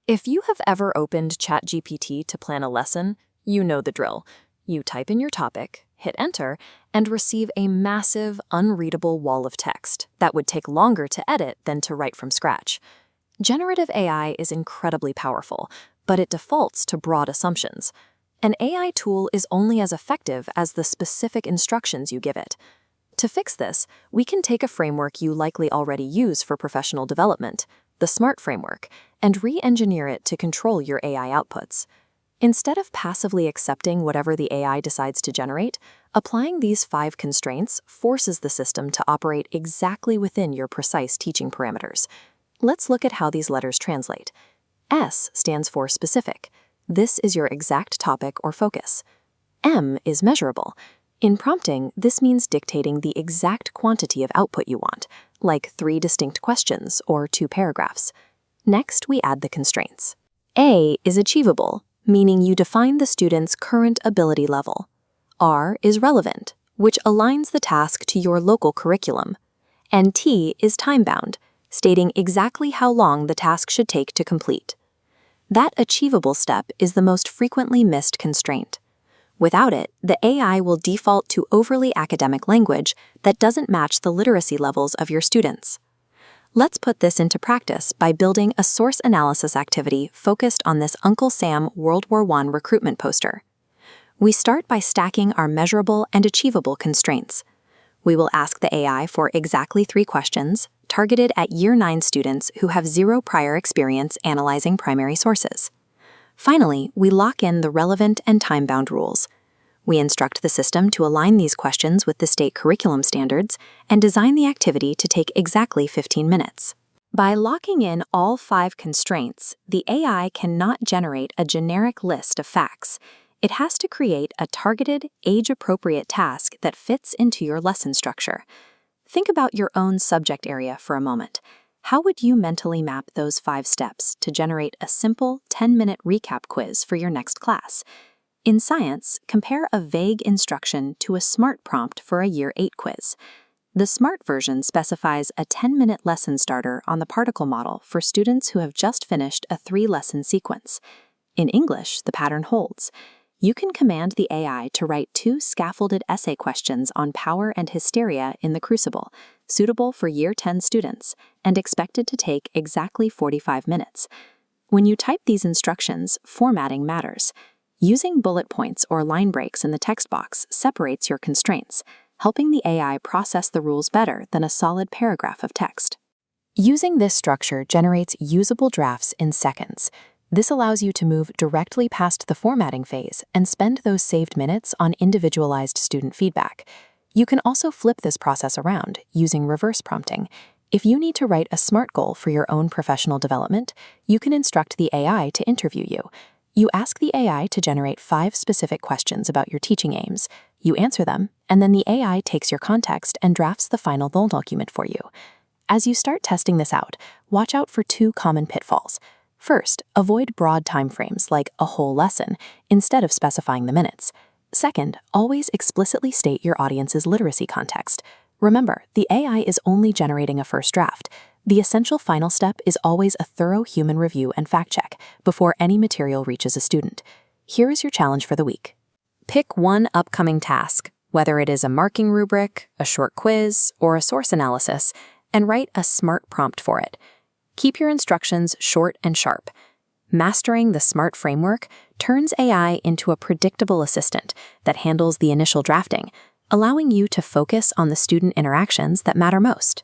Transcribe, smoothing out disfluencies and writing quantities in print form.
If you have ever opened ChatGPT to plan a lesson, you know the drill. You type in your topic, hit enter, and receive a massive, unreadable wall of text that would take longer to edit than to write from scratch. Generative AI is incredibly powerful, but it defaults to broad assumptions. An AI tool is only as effective as the specific instructions you give it. To fix this, we can take a framework you likely already use for professional development, the SMART framework, and re-engineer it to control your AI outputs. Instead of passively accepting whatever the AI decides to generate, applying these 5 constraints forces the system to operate exactly within your precise teaching parameters. Let's look at how these letters translate. S stands for specific. This is your exact topic or focus. M is measurable. In prompting, this means dictating the exact quantity of output you want, like 3 distinct questions or 2 paragraphs. Next, we add the constraints. A is achievable, meaning you define the student's current ability level. R is relevant, which aligns the task to your local curriculum. And T is time-bound, stating exactly how long the task should take to complete. That achievable step is the most frequently missed constraint. Without it, the AI will default to overly academic language that doesn't match the literacy levels of your students. Let's put this into practice by building a source analysis activity focused on this Uncle Sam World War I recruitment poster. We start by stacking our measurable and achievable constraints. We will ask the AI for exactly 3 questions, targeted at Year 9 students who have 0 prior experience analyzing primary sources. Finally, we lock in the relevant and time-bound rules. We instruct the system to align these questions with the state curriculum standards and design the activity to take exactly 15 minutes. By locking in all 5 constraints, the AI cannot generate a generic list of facts. It has to create a targeted, age-appropriate task that fits into your lesson structure. Think about your own subject area for a moment. How would you mentally map those 5 steps to generate a simple 10-minute recap quiz for your next class? In science, compare a vague instruction to a SMART prompt for a Year 8 quiz. The SMART version specifies a 10-minute lesson starter on the particle model for students who have just finished a 3-lesson sequence. In English, the pattern holds. You can command the AI to write 2 scaffolded essay questions on power and hysteria in the Crucible, suitable for Year 10 students, and expected to take exactly 45 minutes. When you type these instructions, formatting matters. Using bullet points or line breaks in the text box separates your constraints, helping the AI process the rules better than a solid paragraph of text. Using this structure generates usable drafts in seconds. This allows you to move directly past the formatting phase and spend those saved minutes on individualized student feedback. You can also flip this process around using reverse prompting. If you need to write a SMART goal for your own professional development, you can instruct the AI to interview you. You ask the AI to generate 5 specific questions about your teaching aims. You answer them, and then the AI takes your context and drafts the final goal document for you. As you start testing this out, watch out for 2 common pitfalls. First, avoid broad timeframes like a whole lesson instead of specifying the minutes. Second, always explicitly state your audience's literacy context. Remember, the AI is only generating a first draft. The essential final step is always a thorough human review and fact-check before any material reaches a student. Here is your challenge for the week. Pick one upcoming task, whether it is a marking rubric, a short quiz, or a source analysis, and write a SMART prompt for it. Keep your instructions short and sharp. Mastering the SMART framework turns AI into a predictable assistant that handles the initial drafting, allowing you to focus on the student interactions that matter most.